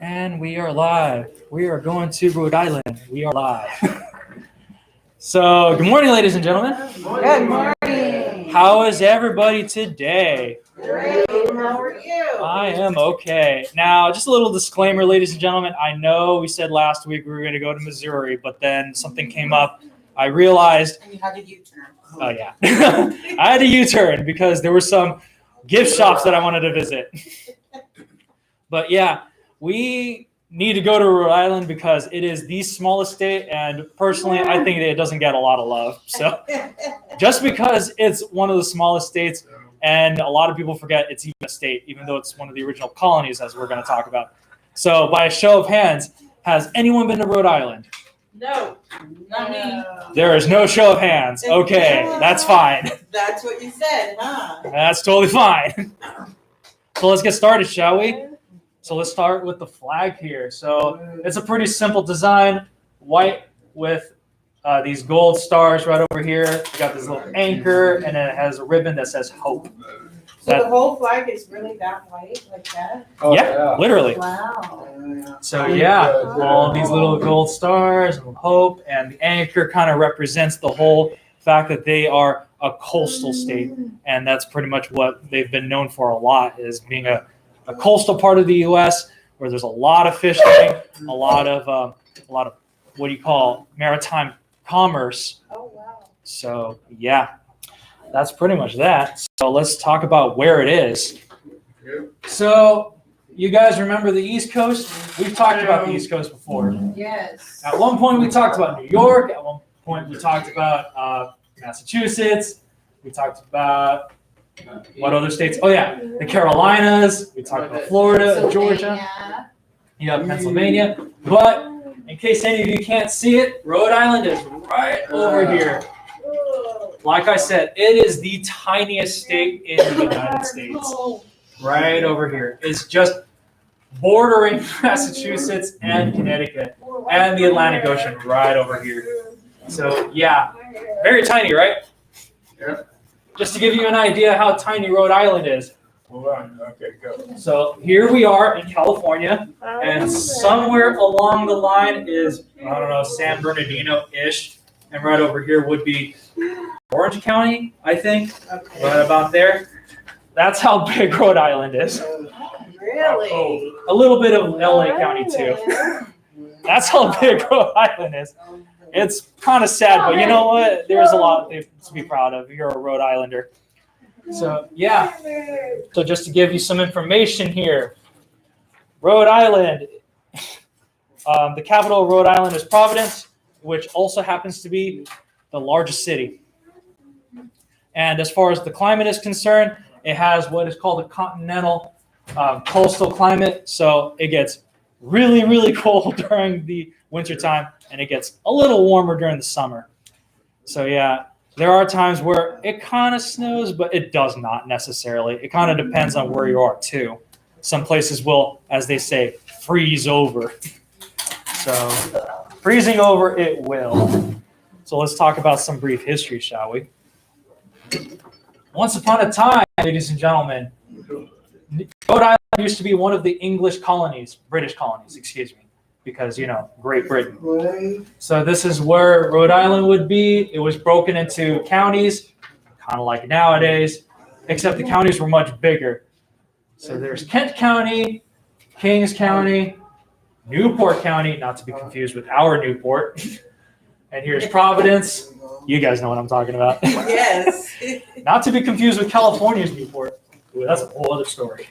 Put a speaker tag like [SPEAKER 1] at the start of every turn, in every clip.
[SPEAKER 1] And we are live. We are going to Rhode Island. We are live. So, good morning, ladies and gentlemen.
[SPEAKER 2] Good morning.
[SPEAKER 1] How is everybody today?
[SPEAKER 2] Great. How are you?
[SPEAKER 1] I am okay. Now, just a little disclaimer, ladies and gentlemen. I know we said last week we were going to go to Missouri, but then something came up. I realized.
[SPEAKER 2] And you had a U-turn.
[SPEAKER 1] Oh, yeah. I had a U-turn because there were some gift shops that I wanted to visit. But yeah, we need to go to Rhode Island because it is the smallest state, and personally, I think it doesn't get a lot of love. So just because it's one of the smallest states, and a lot of people forget it's even a state, even though it's one of the original colonies, as we're going to talk about. So by a show of hands, has anyone been to Rhode Island?
[SPEAKER 2] No, not me.
[SPEAKER 1] There is no show of hands. Okay, that's fine.
[SPEAKER 2] That's what you said, huh?
[SPEAKER 1] That's totally fine. So let's get started, shall we? So let's start with the flag here. So it's a pretty simple design, white with these gold stars right over here. You got this little anchor, and then it has a ribbon that says hope.
[SPEAKER 2] So the whole flag is really that white, like that?
[SPEAKER 1] Oh, yeah, literally.
[SPEAKER 2] Wow.
[SPEAKER 1] So yeah, all these little gold stars and hope, and the anchor kind of represents the whole fact that they are a coastal state, and that's pretty much what they've been known for a lot, is being a coastal part of the U.S. where there's a lot of fishing, a lot of what do you call maritime commerce.
[SPEAKER 2] Oh wow!
[SPEAKER 1] So yeah, that's pretty much that. So let's talk about where it is. So you guys remember the East Coast? We've talked about the East Coast before.
[SPEAKER 2] Yes.
[SPEAKER 1] At one point we talked about New York. At one point we talked about Massachusetts. We talked about what other states? Oh yeah, the Carolinas. We talked about Florida, Georgia. Pennsylvania. But in case any of you can't see it, Rhode Island is right over here. Like I said, it is the tiniest state in the United States. Right over here. It's just bordering Massachusetts and Connecticut and the Atlantic Ocean right over here. So yeah, very tiny, right?
[SPEAKER 3] Yeah.
[SPEAKER 1] Just to give you an idea how tiny Rhode Island is.
[SPEAKER 3] Okay, go.
[SPEAKER 1] So here we are in California, and somewhere along the line is, I don't know, San Bernardino-ish, and right over here would be Orange County, I think, right about there. That's how big Rhode Island is.
[SPEAKER 2] Really?
[SPEAKER 1] A little bit of LA County too. That's how big Rhode Island is. It's kind of sad, but you know what? There's a lot to be proud of. You're a Rhode Islander. So, yeah. So just to give you some information here. Rhode Island, the capital of Rhode Island is Providence, which also happens to be the largest city. And as far as the climate is concerned, it has what is called a continental coastal climate. So it gets really, really cold during the wintertime, and it gets a little warmer during the summer. So yeah, there are times where it kind of snows, but it does not necessarily. It kind of depends on where you are too. Some places will, as they say, freeze over. So freezing over it will. So let's talk about some brief history, shall we? Once upon a time, ladies and gentlemen, Rhode Island used to be one of the British colonies, excuse me, because, Great Britain. So this is where Rhode Island would be. It was broken into counties, kind of like nowadays, except the counties were much bigger. So there's Kent County, Kings County, Newport County, not to be confused with our Newport. And here's Providence. You guys know what I'm talking about.
[SPEAKER 2] Yes.
[SPEAKER 1] Not to be confused with California's Newport. Ooh, that's a whole other story.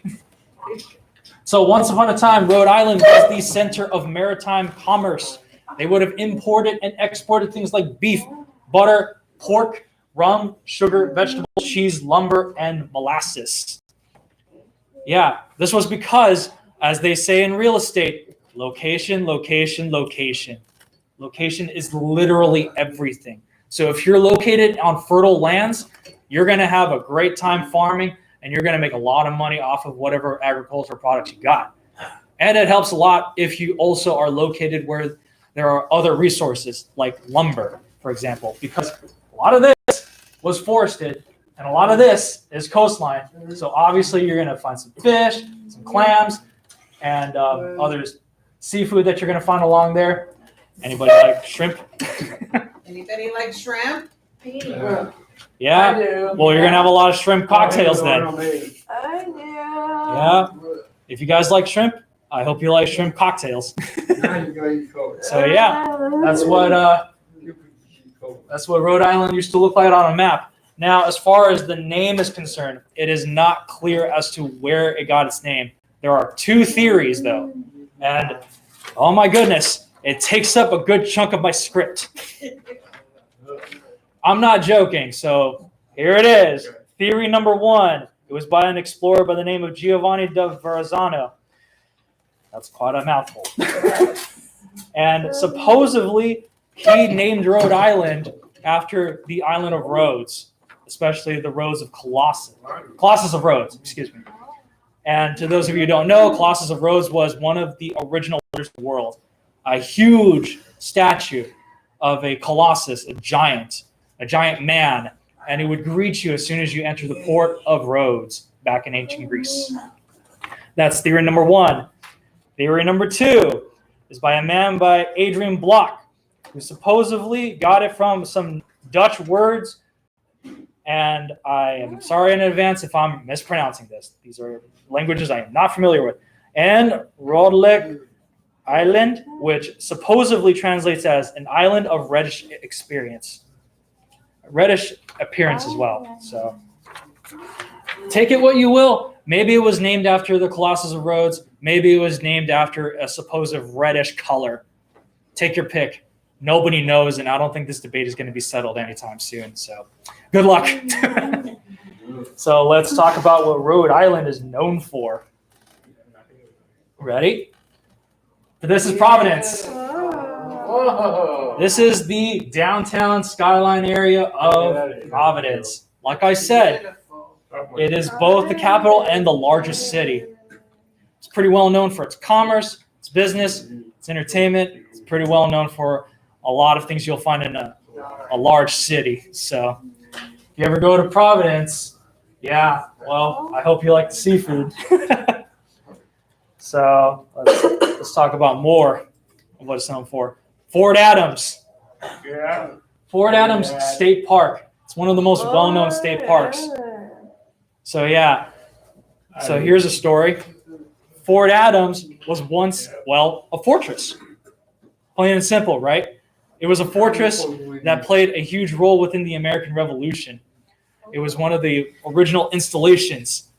[SPEAKER 1] So once upon a time, Rhode Island was the center of maritime commerce. They would have imported and exported things like beef, butter, pork, rum, sugar, vegetables, cheese, lumber, and molasses. Yeah, this was because, as they say in real estate, location, location, location. Location is literally everything. So if you're located on fertile lands, you're going to have a great time farming, and you're going to make a lot of money off of whatever agricultural products you got. And it helps a lot if you also are located where there are other resources, like lumber, for example, because a lot of this was forested, and a lot of this is coastline. So obviously you're going to find some fish, some clams, and other seafood that you're going to find along there. Anybody like shrimp?
[SPEAKER 2] Anybody like shrimp?
[SPEAKER 1] Yeah.
[SPEAKER 3] I do.
[SPEAKER 1] Well, you're going to have a lot of shrimp cocktails then.
[SPEAKER 4] I do.
[SPEAKER 1] Yeah. If you guys like shrimp, I hope you like shrimp cocktails. So yeah, that's what Rhode Island used to look like on a map. Now, as far as the name is concerned, it is not clear as to where it got its name. There are two theories, though, and oh my goodness, it takes up a good chunk of my script. I'm not joking, so here it is. Theory number one. It was by an explorer by the name of Giovanni da Verrazzano. That's quite a mouthful. And supposedly, he named Rhode Island after the island of Rhodes, especially the Roads of Colossus of Rhodes, excuse me. And to those of you who don't know, Colossus of Rhodes was one of the original wonders of the world. A huge statue of a colossus, a giant man, and he would greet you as soon as you enter the port of Rhodes back in ancient Greece. That's theory number one. Theory number two is by a man by Adrian Block, who supposedly got it from some Dutch words, and I am sorry in advance if I'm mispronouncing this. These are languages I am not familiar with. And Rhode Island, which supposedly translates as an island of reddish appearance as well. So take it what you will. Maybe it was named after the Colossus of Rhodes. Maybe it was named after a supposed reddish color. Take your pick. Nobody knows, and I don't think this debate is going to be settled anytime soon. So good luck. So let's talk about what Rhode Island is known for. Ready? This is Providence.
[SPEAKER 3] Whoa.
[SPEAKER 1] This is the downtown skyline area of Providence. Like I said, it is both the capital and the largest city. It's pretty well known for its commerce, its business, its entertainment. It's pretty well known for a lot of things you'll find in a large city. So if you ever go to Providence, yeah, well, I hope you like the seafood. So let's talk about more of what it's known for. Fort Adams.
[SPEAKER 3] Yeah.
[SPEAKER 1] Fort Adams State Park. It's one of the most well-known state parks. So yeah. So here's a story. Fort Adams was once, well, a fortress. Plain and simple, right? It was a fortress that played a huge role within the American Revolution. It was one of the original installations.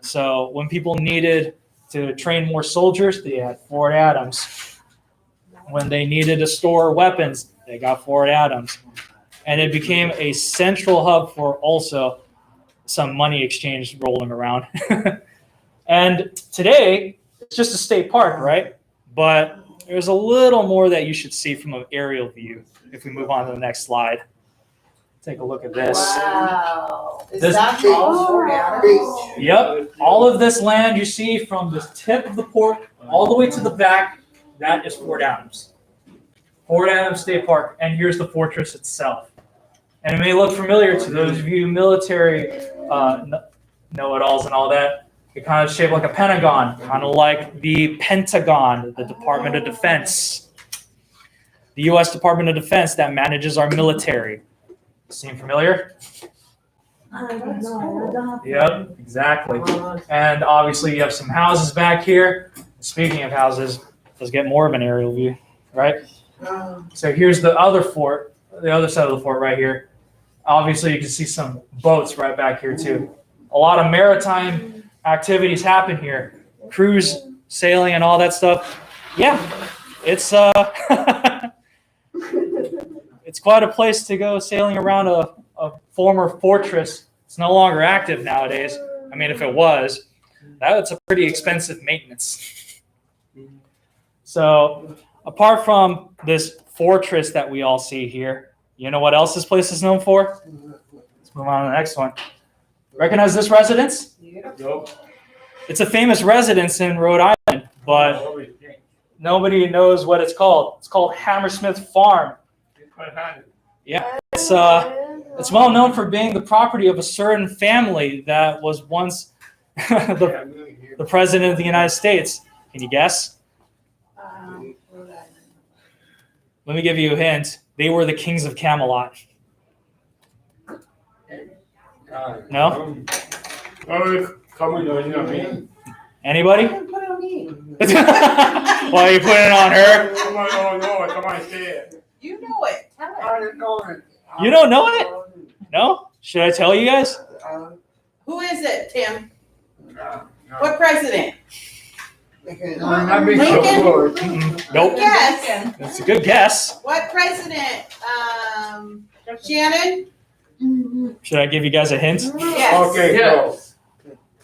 [SPEAKER 1] So when people needed to train more soldiers, they had Fort Adams. When they needed to store weapons, they got Fort Adams. And it became a central hub for also some money exchange rolling around. And today, it's just a state park, right? But there's a little more that you should see from an aerial view if we move on to the next slide. Take a look at this.
[SPEAKER 2] Wow. Is
[SPEAKER 1] This-
[SPEAKER 2] that all Fort Adams?
[SPEAKER 1] Yep. All of this land you see from the tip of the port all the way to the back, that is Fort Adams. Fort Adams State Park. And here's the fortress itself. And it may look familiar to those of you military know-it-alls and all that. It kind of shaped like a pentagon, kind of like the Pentagon, the Department of Defense. The U.S. Department of Defense that manages our military. Seem familiar? Yep, exactly. And obviously you have some houses back here. Speaking of houses, let's get more of an aerial view, right? So here's the other fort, the other side of the fort right here. Obviously you can see some boats right back here too. A lot of maritime activities happen here. Cruise, sailing, and all that stuff. Yeah, it's it's quite a place to go sailing around a former fortress. It's no longer active nowadays. I mean, if it was, that's a pretty expensive maintenance. So apart from this fortress that we all see here, you know what else this place is known for? Let's move on to the next one. Recognize this residence?
[SPEAKER 3] Nope.
[SPEAKER 1] It's a famous residence in Rhode Island, but nobody knows what it's called. It's called Hammersmith Farm. Yeah, it's well known for being the property of a certain family that was once the president of the United States. Can you guess?
[SPEAKER 2] Rhode Island.
[SPEAKER 1] Let me give you a hint. They were the kings of Camelot. No?
[SPEAKER 3] Oh, come on, you know me.
[SPEAKER 1] Anybody?
[SPEAKER 2] Put it on me.
[SPEAKER 1] Why are you putting it on her?
[SPEAKER 3] Come on, no, come on, say it.
[SPEAKER 2] You know it. Tell it.
[SPEAKER 3] I don't know it.
[SPEAKER 1] You don't know it? No? Should I tell you guys?
[SPEAKER 2] Who is it, Tim?
[SPEAKER 3] No.
[SPEAKER 2] What president?
[SPEAKER 3] Not be so good.
[SPEAKER 1] Nope.
[SPEAKER 2] Yes.
[SPEAKER 1] That's a good guess.
[SPEAKER 2] What president? Shannon?
[SPEAKER 1] Should I give you guys a hint?
[SPEAKER 2] Yes.
[SPEAKER 3] Okay, go.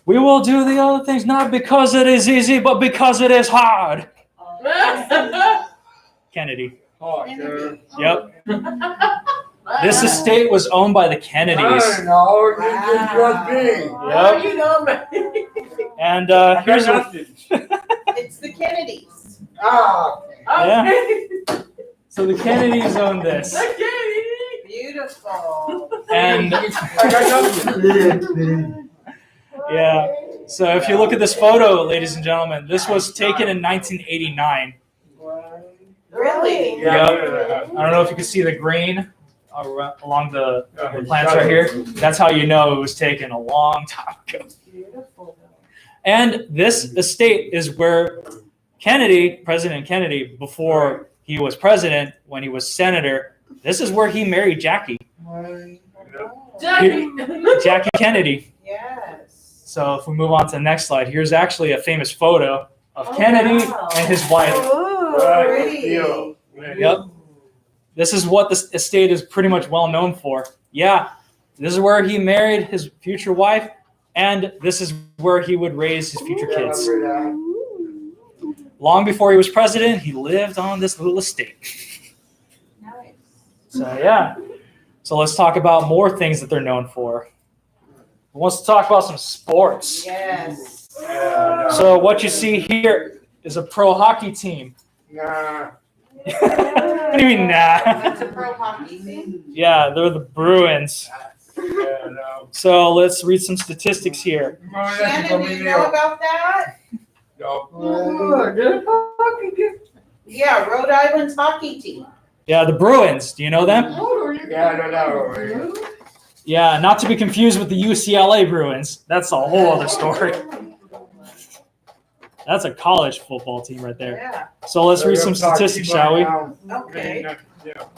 [SPEAKER 1] We will do the other things not because it is easy, but because it is hard. Kennedy.
[SPEAKER 3] Oh, sure.
[SPEAKER 1] Yep. This estate was owned by the
[SPEAKER 3] I
[SPEAKER 1] Kennedys.
[SPEAKER 3] don't know, you just trust me.
[SPEAKER 1] Yep.
[SPEAKER 2] You know me.
[SPEAKER 1] And
[SPEAKER 3] I
[SPEAKER 1] here's
[SPEAKER 3] got
[SPEAKER 1] a,
[SPEAKER 3] nothing.
[SPEAKER 2] It's the Kennedys.
[SPEAKER 3] Ah.
[SPEAKER 1] yeah. So the Kennedys own this.
[SPEAKER 2] Beautiful.
[SPEAKER 1] And
[SPEAKER 3] I got nothing.
[SPEAKER 1] yeah. So if you look at this photo, ladies and gentlemen, this was taken in 1989.
[SPEAKER 2] Really?
[SPEAKER 3] Yeah.
[SPEAKER 1] I don't know if you can see the grain along the plants right here. That's how you know it was taken a long time ago.
[SPEAKER 2] Beautiful.
[SPEAKER 1] And this estate is where President Kennedy, before he was president, when he was senator, this is where he married Jackie Kennedy.
[SPEAKER 2] Yes.
[SPEAKER 1] So if we move on to the next slide, here's actually a famous photo of Kennedy and his wife.
[SPEAKER 3] Right,
[SPEAKER 2] Pretty.
[SPEAKER 3] deal.
[SPEAKER 1] Yep. This is what this estate is pretty much well known for. Yeah, this is where he married his future wife, and this is where he would raise his future kids. Long before he was president, he lived on this little estate.
[SPEAKER 2] Nice.
[SPEAKER 1] So yeah. So let's talk about more things that they're known for. Who wants to talk about some sports?
[SPEAKER 2] Yes.
[SPEAKER 1] So what you see here is a pro hockey team.
[SPEAKER 3] Nah.
[SPEAKER 1] What do you mean, nah?
[SPEAKER 2] That's a pro hockey team.
[SPEAKER 1] Yeah, they're the Bruins.
[SPEAKER 3] Yeah, no.
[SPEAKER 1] So let's read some statistics here.
[SPEAKER 2] Shannon, do you know about that? Yeah, Rhode Island's hockey team.
[SPEAKER 1] Yeah, the Bruins. Do you know them?
[SPEAKER 3] Yeah, I don't know.
[SPEAKER 1] Yeah, not to be confused with the UCLA Bruins. That's a whole other story. That's a college football team right there.
[SPEAKER 2] Yeah.
[SPEAKER 1] So let's read some statistics, shall we?
[SPEAKER 2] Okay.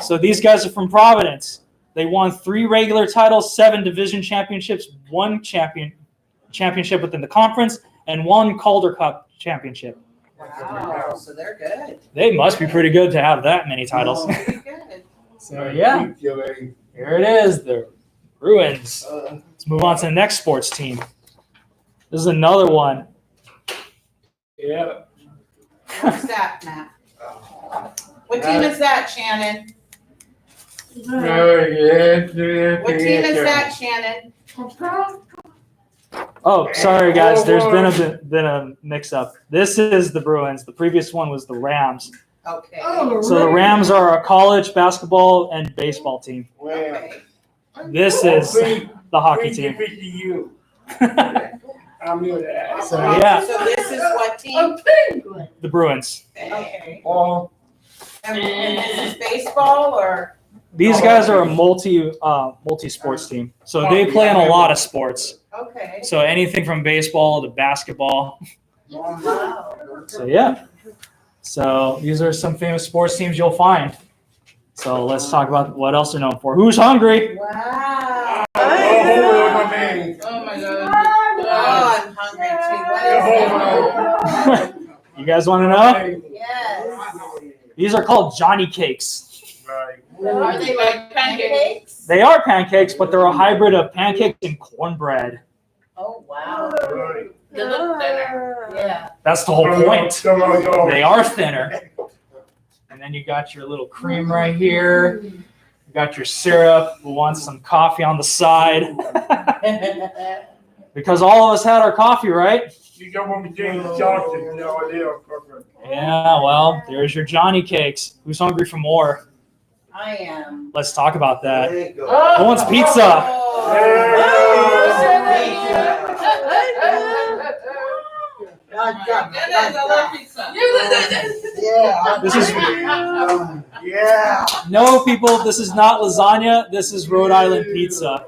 [SPEAKER 1] So these guys are from Providence. They won 3 regular titles, 7 division championships, 1 championship within the conference, and 1 Calder Cup championship.
[SPEAKER 2] Wow. So they're good.
[SPEAKER 1] They must be pretty good to have that many titles.
[SPEAKER 2] Pretty good.
[SPEAKER 1] So yeah, here it is, the Bruins. Let's move on to the next sports team. This is another one.
[SPEAKER 3] Yeah.
[SPEAKER 2] What's that, Matt? What team is that, Shannon? What team is that, Shannon?
[SPEAKER 1] Oh, sorry guys, there's been a mix-up. This is the Bruins. The previous one was the Rams.
[SPEAKER 2] Okay.
[SPEAKER 1] So the Rams are a college basketball and baseball team.
[SPEAKER 2] Okay.
[SPEAKER 1] This is the hockey team.
[SPEAKER 3] I'm new to that.
[SPEAKER 1] So yeah,
[SPEAKER 2] So this is what team?
[SPEAKER 1] the Bruins.
[SPEAKER 2] Okay.
[SPEAKER 3] Oh,
[SPEAKER 2] And this is baseball or?
[SPEAKER 1] These guys are a multi-sports team. So they play in a lot of sports.
[SPEAKER 2] Okay.
[SPEAKER 1] So anything from baseball to basketball.
[SPEAKER 2] Wow.
[SPEAKER 1] So yeah. So these are some famous sports teams you'll find. So let's talk about what else they're known for. Who's hungry?
[SPEAKER 2] Wow.
[SPEAKER 3] oh, man.
[SPEAKER 2] Oh my God. Oh, I'm hungry too. What is it?
[SPEAKER 1] You guys want to know?
[SPEAKER 2] Yes.
[SPEAKER 1] These are called Johnny Cakes.
[SPEAKER 2] Are they like pancakes?
[SPEAKER 1] They are pancakes, but they're a hybrid of pancakes and cornbread.
[SPEAKER 2] Oh, wow. They look thinner. Yeah.
[SPEAKER 1] That's the whole point. They are thinner. And then you got your little cream right here. You got your syrup. We want some coffee on the side. Because all of us had our coffee, right? Yeah, well, there's your Johnny Cakes. Who's hungry for more?
[SPEAKER 2] I am.
[SPEAKER 1] Let's talk about that. Who
[SPEAKER 2] Oh.
[SPEAKER 1] wants pizza?
[SPEAKER 2] Goodness, I love pizza.
[SPEAKER 3] Yeah.
[SPEAKER 1] This is
[SPEAKER 3] Yeah.
[SPEAKER 1] no, people. This is not lasagna. This is Rhode Island pizza.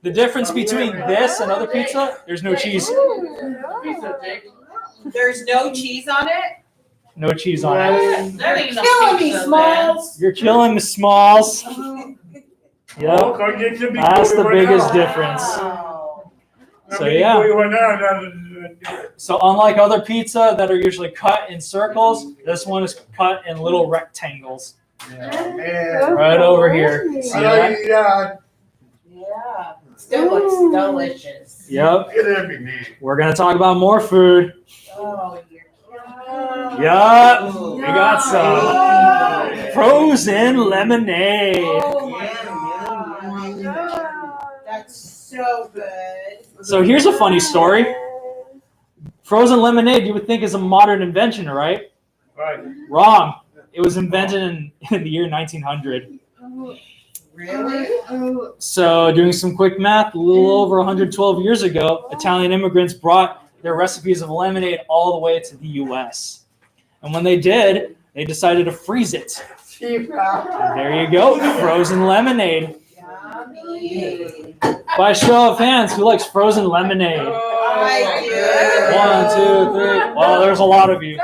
[SPEAKER 1] The difference between this and other pizza, there's no cheese.
[SPEAKER 2] There's no cheese on it?
[SPEAKER 1] No cheese on it.
[SPEAKER 2] That ain't killing me, Smalls.
[SPEAKER 1] You're killing me, Smalls. Yep. That's the biggest difference.
[SPEAKER 2] Wow.
[SPEAKER 1] So yeah. So unlike other pizza that are usually cut in circles, this one is cut in little rectangles. Right over here. See that?
[SPEAKER 2] Yeah. Still looks delicious.
[SPEAKER 1] Yep. We're gonna talk about more food.
[SPEAKER 2] Oh, you're killing me.
[SPEAKER 1] Yup. We got some frozen lemonade.
[SPEAKER 2] Oh my God. That's so good.
[SPEAKER 1] So here's a funny story. Frozen lemonade, you would think is a modern invention, right?
[SPEAKER 3] Right.
[SPEAKER 1] Wrong. It was invented in the year 1900.
[SPEAKER 2] Really?
[SPEAKER 1] So doing some quick math, a little over 112 years ago, Italian immigrants brought their recipes of lemonade all the way to the U.S. And when they did, they decided to freeze it. And there you go, frozen lemonade.
[SPEAKER 2] Yummy.
[SPEAKER 1] By show of hands, who likes frozen lemonade?
[SPEAKER 2] I do.
[SPEAKER 1] 1, 2, 3. Well, there's a lot of you.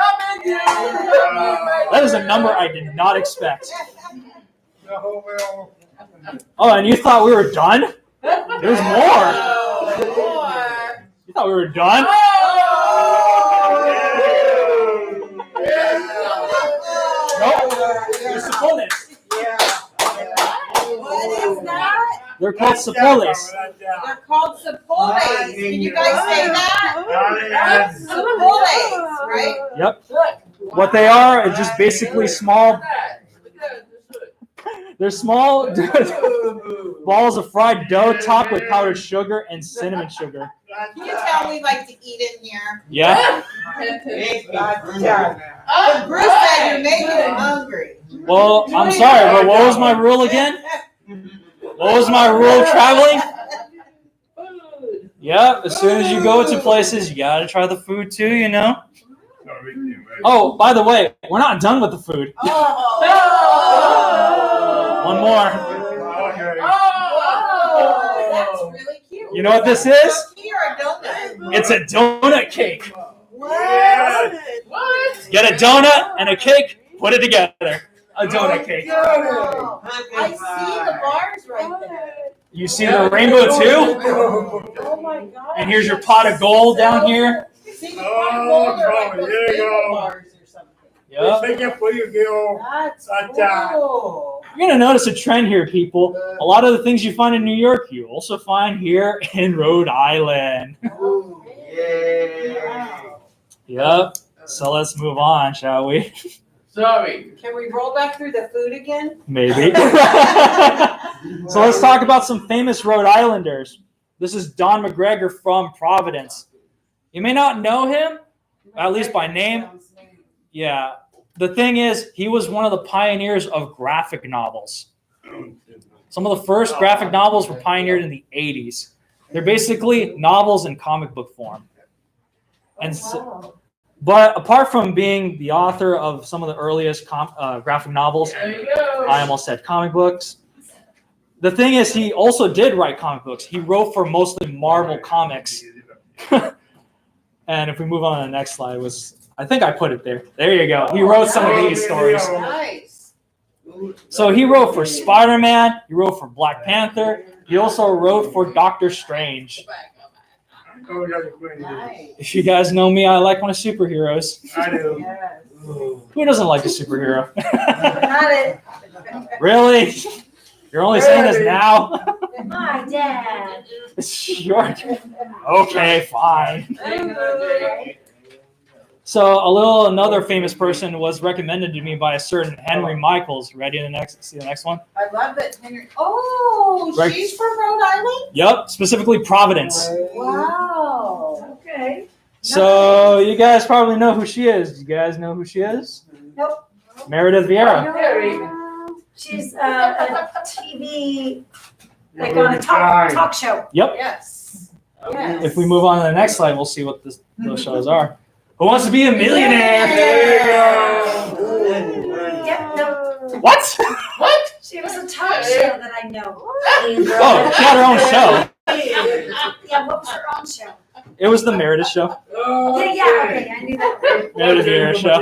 [SPEAKER 1] That is a number I did not expect. Oh, and you thought we were done? There's more.
[SPEAKER 2] More.
[SPEAKER 1] You thought we were done? Nope. There's Cipollines.
[SPEAKER 2] What is that?
[SPEAKER 1] They're called Cipollines.
[SPEAKER 2] They're called Cipollines. Can you guys say that? Cipollines, right?
[SPEAKER 1] Yep. What they are is just basically small. They're small balls of fried dough topped with powdered sugar and cinnamon sugar.
[SPEAKER 2] Can you tell we like to eat in here?
[SPEAKER 1] Yeah.
[SPEAKER 2] Bruce said you're making him hungry.
[SPEAKER 1] Well, I'm sorry, but what was my rule again? What was my rule of traveling? Yep. As soon as you go to places, you gotta try the food too, you know? Oh, by the way, we're not done with the food. One more.
[SPEAKER 2] Oh, that's really cute.
[SPEAKER 1] You know what this is?
[SPEAKER 2] Cookie or a donut?
[SPEAKER 1] It's a donut cake.
[SPEAKER 2] What?
[SPEAKER 1] Get a donut and a cake, put it together. A donut cake.
[SPEAKER 2] Oh, I see the bars right there.
[SPEAKER 1] You see the rainbow too?
[SPEAKER 2] Oh my God.
[SPEAKER 1] And here's your pot of gold down here.
[SPEAKER 2] See the pot of gold are like those
[SPEAKER 3] there you
[SPEAKER 2] bagel
[SPEAKER 3] go.
[SPEAKER 2] bars or something.
[SPEAKER 1] Yep.
[SPEAKER 2] That's cool.
[SPEAKER 1] You're gonna notice a trend here, people. A lot of the things you find in New York, you also find here in Rhode Island. Yep. So let's move on, shall we?
[SPEAKER 3] Sorry.
[SPEAKER 2] Can we roll back through the food again?
[SPEAKER 1] Maybe. So let's talk about some famous Rhode Islanders. This is Don McGregor from Providence. You may not know him, at least by name. Yeah. The thing is, he was one of the pioneers of graphic novels. Some of the first graphic novels were pioneered in the 80s. They're basically novels in comic book form. And so, but apart from being the author of some of the earliest graphic novels, I almost said comic books. The thing is, he also did write comic books. He wrote for mostly Marvel Comics. And if we move on to the next slide, I think I put it there. There you go. He wrote some of these stories.
[SPEAKER 2] Nice.
[SPEAKER 1] So he wrote for Spider-Man. He wrote for Black Panther. He also wrote for Doctor Strange.
[SPEAKER 2] Nice.
[SPEAKER 1] If you guys know me, I like my superheroes.
[SPEAKER 3] I do.
[SPEAKER 2] Yes.
[SPEAKER 1] Who doesn't like a superhero?
[SPEAKER 2] Got it.
[SPEAKER 1] Really? You're only saying this now?
[SPEAKER 2] My dad.
[SPEAKER 1] Sure. Okay, fine. So another famous person was recommended to me by a certain Henry Michaels. Ready to see the next one?
[SPEAKER 2] I love that Henry. Oh,
[SPEAKER 1] Right.
[SPEAKER 2] she's from Rhode Island?
[SPEAKER 1] Yep, specifically Providence.
[SPEAKER 2] Wow. Okay.
[SPEAKER 1] So you guys probably know who she is. You guys know who she is?
[SPEAKER 2] Nope.
[SPEAKER 1] Merida Vieira.
[SPEAKER 4] She's a TV, like on a talk show.
[SPEAKER 1] Yep.
[SPEAKER 2] Yes. Yes.
[SPEAKER 1] If we move on to the next slide, we'll see what those shows are. Who Wants to Be a Millionaire?
[SPEAKER 4] Yep, no.
[SPEAKER 1] What?
[SPEAKER 3] What?
[SPEAKER 4] She was a talk show that I know.
[SPEAKER 1] Oh, she had her own show.
[SPEAKER 4] Yeah, what was her own show?
[SPEAKER 1] It was the Merida show.
[SPEAKER 4] Yeah, okay, I knew that.
[SPEAKER 1] Merida Vera show.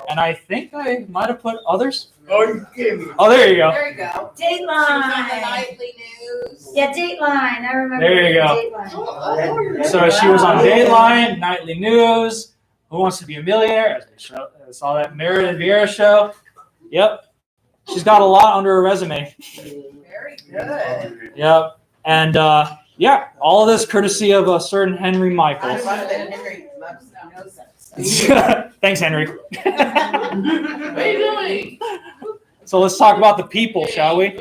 [SPEAKER 1] And I think I might have put others.
[SPEAKER 3] Oh, you kidding me?
[SPEAKER 1] Oh, there you go.
[SPEAKER 2] There you go. She was on the
[SPEAKER 4] Dateline.
[SPEAKER 2] nightly news.
[SPEAKER 4] Yeah, Dateline. I remember.
[SPEAKER 1] There you go.
[SPEAKER 4] Dateline.
[SPEAKER 1] So she was on Dateline, Nightly News, Who Wants to Be a Millionaire? I saw that Merida Vera show. Yep. She's got a lot under her resume.
[SPEAKER 2] Very good.
[SPEAKER 1] Yep. And yeah, all of this courtesy of a certain Henry Michaels.
[SPEAKER 2] I love that Henry knows that stuff.
[SPEAKER 1] Thanks, Henry.
[SPEAKER 3] What are you doing?
[SPEAKER 1] So let's talk about the people, shall we?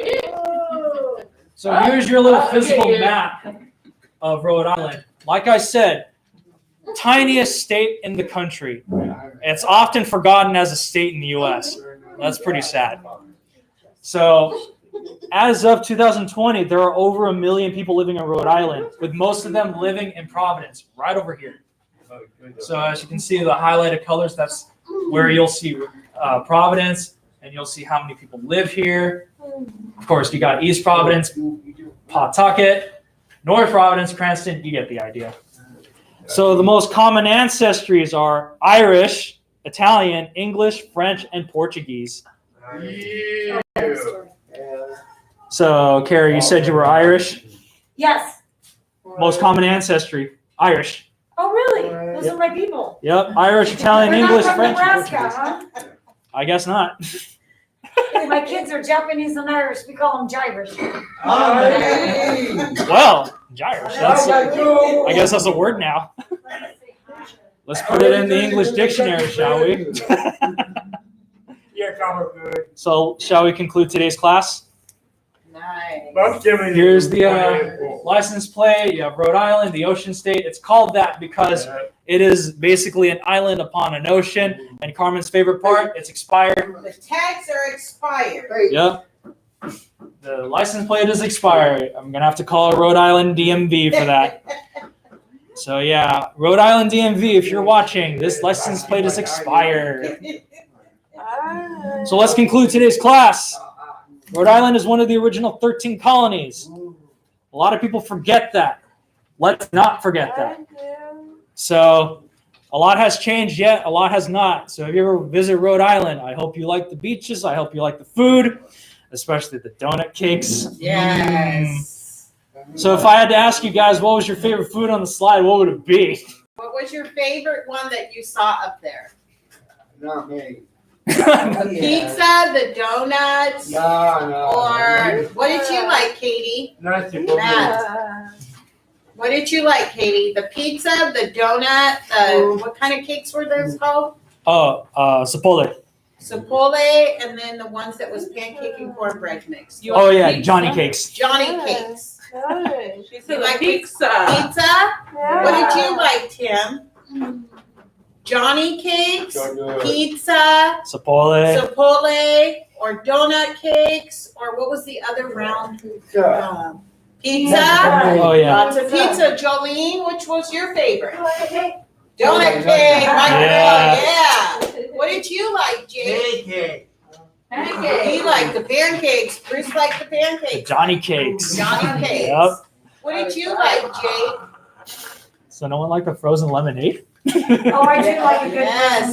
[SPEAKER 1] So here's your little physical map of Rhode Island. Like I said, tiniest state in the country. It's often forgotten as a state in the U.S. That's pretty sad. So as of 2020, there are over 1 million people living in Rhode Island, with most of them living in Providence, right over here. So as you can see, the highlighted colors, that's where you'll see Providence, and you'll see how many people live here. Of course, you got East Providence, Pawtucket, North Providence, Cranston, you get the idea. So the most common ancestries are Irish, Italian, English, French, and Portuguese.
[SPEAKER 3] Yeah.
[SPEAKER 1] So, Carrie, you said you were Irish.
[SPEAKER 4] Yes.
[SPEAKER 1] Most common ancestry, Irish.
[SPEAKER 4] Oh, really? Those are my people.
[SPEAKER 1] Yep, Irish, Italian,
[SPEAKER 4] They're
[SPEAKER 1] English,
[SPEAKER 4] not from
[SPEAKER 1] French, and
[SPEAKER 4] Nebraska,
[SPEAKER 1] Portuguese.
[SPEAKER 4] huh?
[SPEAKER 1] I guess not.
[SPEAKER 4] My kids are Japanese and Irish. We call them Jivers.
[SPEAKER 1] Well, Irish. I guess that's a word now. Let's put it in the English dictionary, shall we?
[SPEAKER 3] Yeah, come on, good.
[SPEAKER 1] So, shall we conclude today's class?
[SPEAKER 2] Nice.
[SPEAKER 1] Here's the license plate. You have Rhode Island, the ocean state. It's called that because it is basically an island upon an ocean. And Carmen's favorite part, it's expired.
[SPEAKER 2] The tags are expired.
[SPEAKER 1] Yep. The license plate is expired. I'm going to have to call Rhode Island DMV for that. So, yeah, Rhode Island DMV, if you're watching, this license plate is expired. So let's conclude today's class. Rhode Island is one of the original 13 colonies. A lot of people forget that. Let's not forget that. So a lot has changed yet, a lot has not. So if you ever visit Rhode Island, I hope you like the beaches. I hope you like the food, especially the donut cakes.
[SPEAKER 2] Yes.
[SPEAKER 1] So if I had to ask you guys, what was your favorite food on the slide, what would it be?
[SPEAKER 2] What was your favorite one that you saw up there?
[SPEAKER 3] Not me.
[SPEAKER 2] The pizza, the donuts,
[SPEAKER 3] No.
[SPEAKER 2] or what did you like, Katie?
[SPEAKER 3] Nothing.
[SPEAKER 2] Matt. What did you like, Katie? The pizza, the donut, what kind of cakes were those called?
[SPEAKER 1] Oh, Sapole.
[SPEAKER 2] Sapole, and then the ones that was pancake and cornbread mix.
[SPEAKER 1] Oh yeah, Johnny cakes.
[SPEAKER 2] Johnny cakes.
[SPEAKER 5] She
[SPEAKER 2] You
[SPEAKER 5] said
[SPEAKER 2] like
[SPEAKER 5] pizza.
[SPEAKER 2] Pizza? What did you like, Tim? Johnny cakes, pizza,
[SPEAKER 1] Sapole.
[SPEAKER 2] Sapole, or donut cakes, or what was the other round? Pizza?
[SPEAKER 1] Oh yeah.
[SPEAKER 2] Lots of pizza. Jolene, which was your favorite? Donut cake.
[SPEAKER 1] Yeah.
[SPEAKER 2] Yeah. What did you like, Jake? He liked the pancakes. Bruce liked the
[SPEAKER 1] The
[SPEAKER 2] pancakes.
[SPEAKER 1] Johnny cakes.
[SPEAKER 2] Johnny cakes.
[SPEAKER 1] Yep.
[SPEAKER 2] What did you like, Jake?
[SPEAKER 1] So no one liked the frozen lemonade?
[SPEAKER 4] Oh, I do like a good
[SPEAKER 2] Yes.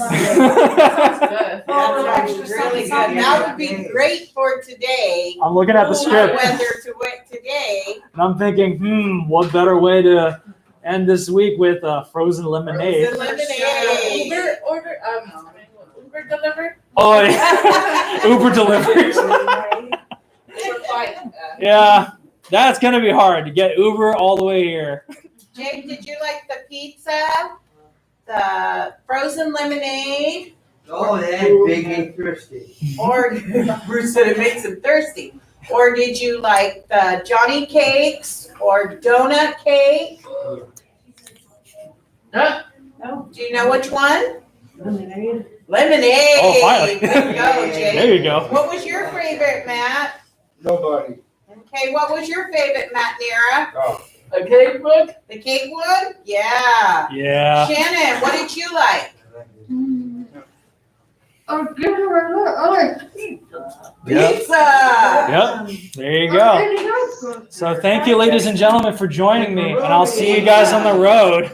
[SPEAKER 5] Good.
[SPEAKER 2] That's really good. That would be great for today.
[SPEAKER 1] I'm looking at the script
[SPEAKER 2] Weather to wait today.
[SPEAKER 1] and I'm thinking, what better way to end this week with frozen lemonade?
[SPEAKER 2] Frozen lemonade.
[SPEAKER 5] Uber delivered.
[SPEAKER 1] Oh yeah. Uber deliveries. Yeah, that's gonna be hard to get Uber all the way here.
[SPEAKER 2] Jake, did you like the pizza? The frozen lemonade?
[SPEAKER 3] Oh, that's big and thirsty.
[SPEAKER 2] Or Bruce said it makes him thirsty. Or did you like the Johnny cakes or donut cake?
[SPEAKER 5] No.
[SPEAKER 2] Do you know which one?
[SPEAKER 4] Lemonade.
[SPEAKER 2] Lemonade.
[SPEAKER 1] Oh, finally.
[SPEAKER 2] There you go, Jake.
[SPEAKER 1] There you go.
[SPEAKER 2] What was your favorite, Matt?
[SPEAKER 3] Nobody.
[SPEAKER 2] Okay, what was your favorite, Matt Nera?
[SPEAKER 3] Oh,
[SPEAKER 6] A cake book?
[SPEAKER 2] The cake one? Yeah.
[SPEAKER 1] Yeah.
[SPEAKER 2] Shannon, what did you like?
[SPEAKER 4] Oh, give her a like pizza.
[SPEAKER 1] Yep.
[SPEAKER 2] Pizza.
[SPEAKER 1] Yep. There you go. So thank you, ladies and gentlemen, for joining me, and I'll see you guys on the road.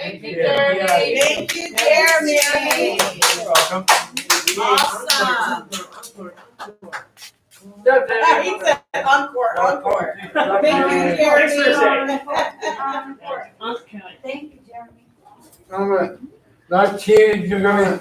[SPEAKER 5] Thank you, Jeremy.
[SPEAKER 2] Thank you, Jeremy.
[SPEAKER 3] You're welcome.
[SPEAKER 2] Awesome.
[SPEAKER 6] Step,
[SPEAKER 2] He said encore, encore. Thank you, Jeremy.
[SPEAKER 4] Thank you, Jeremy.
[SPEAKER 3] I'm not cheating, you're gonna.